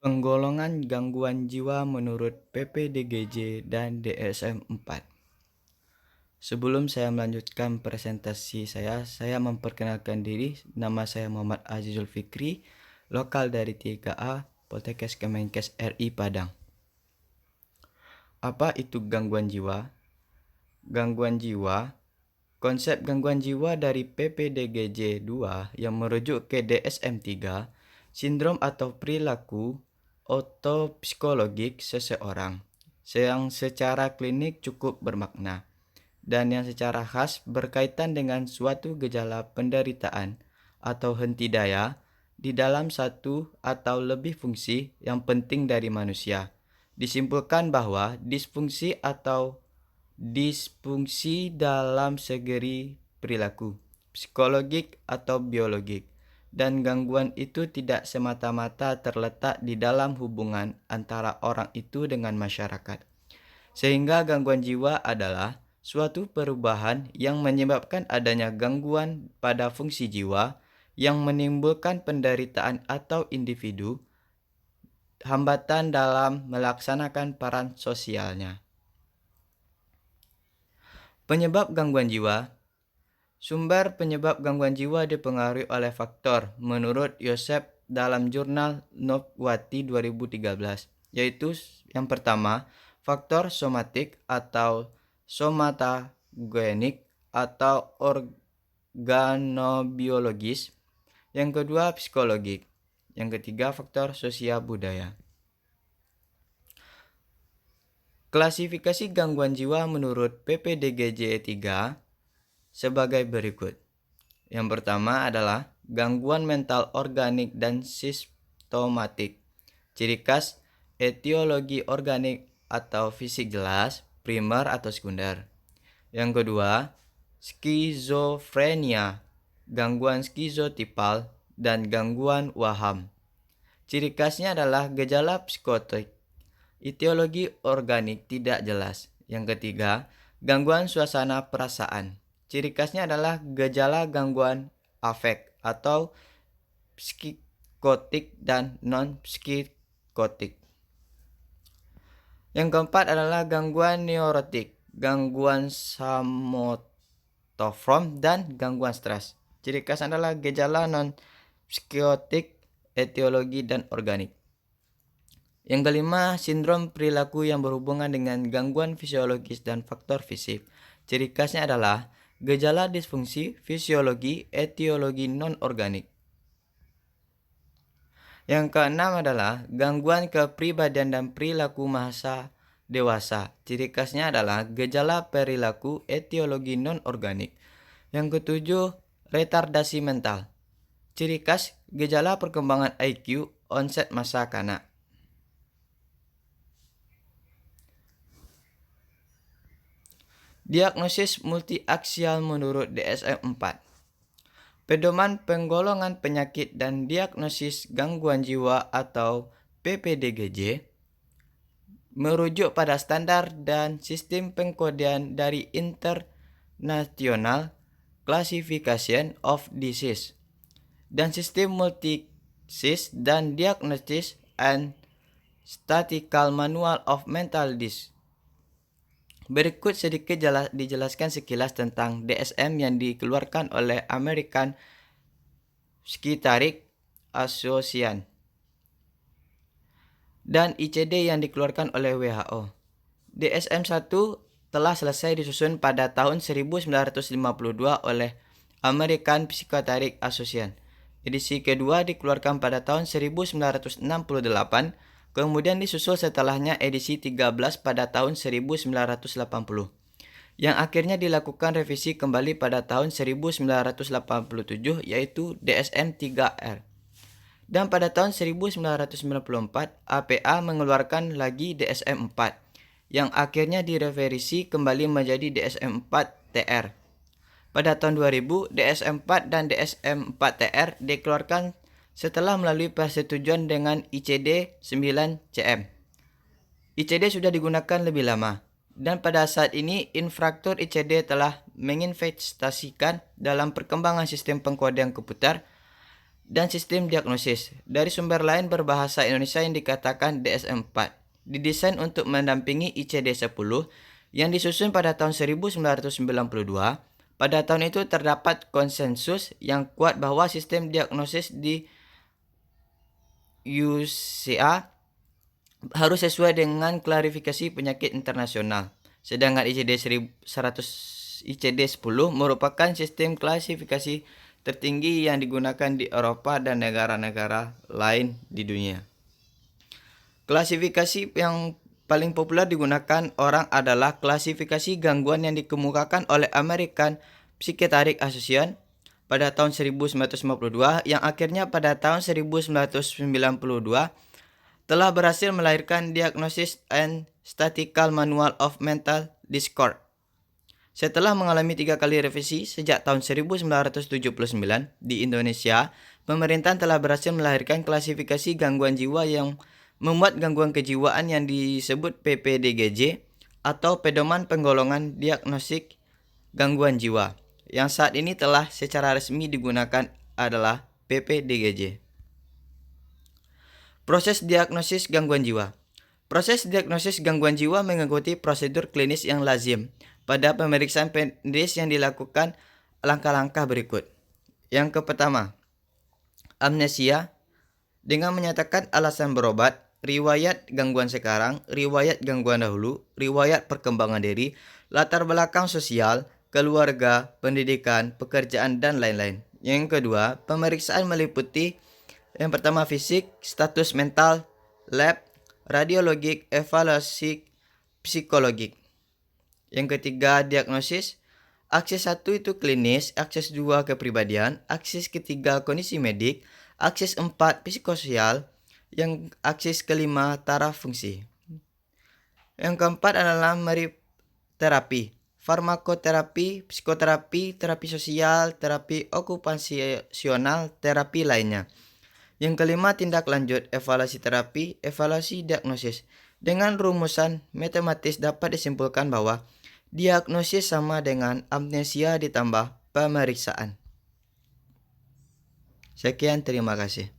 Penggolongan gangguan jiwa menurut PPDGJ dan DSM-4. Sebelum saya melanjutkan presentasi saya memperkenalkan diri. Nama saya Muhammad Azizul Fikri, lokal dari 3A, Poltekkes Kemenkes RI Padang. Apa itu gangguan jiwa? Gangguan jiwa, konsep gangguan jiwa dari PPDGJ 2 yang merujuk ke DSM-3, sindrom atau perilaku otopsikologik seseorang yang secara klinik cukup bermakna dan yang secara khas berkaitan dengan suatu gejala penderitaan atau henti daya di dalam satu atau lebih fungsi yang penting dari manusia. Disimpulkan bahwa disfungsi dalam segi perilaku, psikologik atau biologik, dan gangguan itu tidak semata-mata terletak di dalam hubungan antara orang itu dengan masyarakat. Sehingga gangguan jiwa adalah suatu perubahan yang menyebabkan adanya gangguan pada fungsi jiwa yang menimbulkan penderitaan atau individu hambatan dalam melaksanakan peran sosialnya. Penyebab gangguan jiwa. Sumber penyebab gangguan jiwa dipengaruhi oleh faktor menurut Yosef dalam jurnal Nopwati 2013, yaitu yang pertama, faktor somatik atau somatogenik atau organobiologis, yang kedua psikologik, yang ketiga faktor sosial budaya. Klasifikasi gangguan jiwa menurut PPDGJ 3 sebagai berikut. Yang pertama adalah gangguan mental organik dan sistematik. Ciri khas etiologi organik atau fisik jelas, primer atau sekunder. Yang kedua, skizofrenia, gangguan skizotipal dan gangguan waham. Ciri khasnya adalah gejala psikotik. Etiologi organik tidak jelas. Yang ketiga, gangguan suasana perasaan. Ciri khasnya adalah gejala gangguan afek atau psikotik dan non-psikotik. Yang keempat adalah gangguan neurotik, gangguan somatoform, dan gangguan stres. Ciri khas adalah gejala non-psikotik, etiologi, dan organik. Yang kelima, sindrom perilaku yang berhubungan dengan gangguan fisiologis dan faktor fisik. Ciri khasnya adalah gejala disfungsi, fisiologi, etiologi non-organik. Yang keenam adalah gangguan kepribadian dan perilaku masa dewasa. Ciri khasnya adalah gejala perilaku, etiologi non-organik. Yang ketujuh, retardasi mental. Ciri khas gejala perkembangan IQ, onset masa kanak. Diagnosis multiaksial menurut DSM-4. Pedoman penggolongan penyakit dan diagnosis gangguan jiwa atau PPDGJ merujuk pada standar dan sistem pengkodean dari International Classification of Disease dan sistem multisis dan diagnosis and statistical manual of mental disease. Berikut sedikit dijelaskan sekilas tentang DSM yang dikeluarkan oleh American Psychiatric Association dan ICD yang dikeluarkan oleh WHO. DSM-1 telah selesai disusun pada tahun 1952 oleh American Psychiatric Association. Edisi kedua dikeluarkan pada tahun 1968, kemudian disusul setelahnya edisi 13 pada tahun 1980, yang akhirnya dilakukan revisi kembali pada tahun 1987 yaitu DSM-3R. Dan pada tahun 1994, APA mengeluarkan lagi DSM-4, yang akhirnya direvisi kembali menjadi DSM-4-TR. Pada tahun 2000, DSM-4 dan DSM-4-TR dikeluarkan setelah melalui persetujuan dengan ICD 9-CM. ICD sudah digunakan lebih lama, dan pada saat ini infrastruktur ICD telah menginvestasikan dalam perkembangan sistem pengkodean komputer dan sistem diagnosis. Dari sumber lain berbahasa Indonesia yang dikatakan DSM-4, didesain untuk mendampingi ICD-10 yang disusun pada tahun 1992. Pada tahun itu terdapat konsensus yang kuat bahwa sistem diagnosis di UCA harus sesuai dengan klarifikasi penyakit internasional. Sedangkan ICD-10 merupakan sistem klasifikasi tertinggi yang digunakan di Eropa dan negara-negara lain di dunia. Klasifikasi yang paling populer digunakan orang adalah klasifikasi gangguan yang dikemukakan oleh American Psychiatric Association pada tahun 1952 yang akhirnya pada tahun 1992 telah berhasil melahirkan Diagnosis and Statistical Manual of Mental Disorder. Setelah mengalami 3 kali revisi sejak tahun 1979 di Indonesia, pemerintah telah berhasil melahirkan klasifikasi gangguan jiwa yang memuat gangguan kejiwaan yang disebut PPDGJ atau Pedoman Penggolongan Diagnostik Gangguan Jiwa, yang saat ini telah secara resmi digunakan adalah PPDGJ. Proses diagnosis gangguan jiwa. Proses diagnosis gangguan jiwa mengikuti prosedur klinis yang lazim. Pada pemeriksaan medis yang dilakukan langkah-langkah berikut. Yang pertama, amnesia dengan menyatakan alasan berobat, riwayat gangguan sekarang, riwayat gangguan dahulu, riwayat perkembangan diri, latar belakang sosial, keluarga, pendidikan, pekerjaan, dan lain-lain. Yang kedua, pemeriksaan meliputi yang pertama fisik, status mental, lab, radiologik, evaluasi psikologik. Yang ketiga, diagnosis. Akses 1 itu klinis, akses 2 kepribadian, akses ketiga kondisi medik, akses 4 psikososial, yang akses kelima taraf fungsi. Yang keempat adalah terapi, farmakoterapi, psikoterapi, terapi sosial, terapi okupasional, terapi lainnya. Yang kelima tindak lanjut, evaluasi terapi, evaluasi diagnosis. Dengan rumusan matematis dapat disimpulkan bahwa diagnosis sama dengan amnesia ditambah pemeriksaan. Sekian, terima kasih.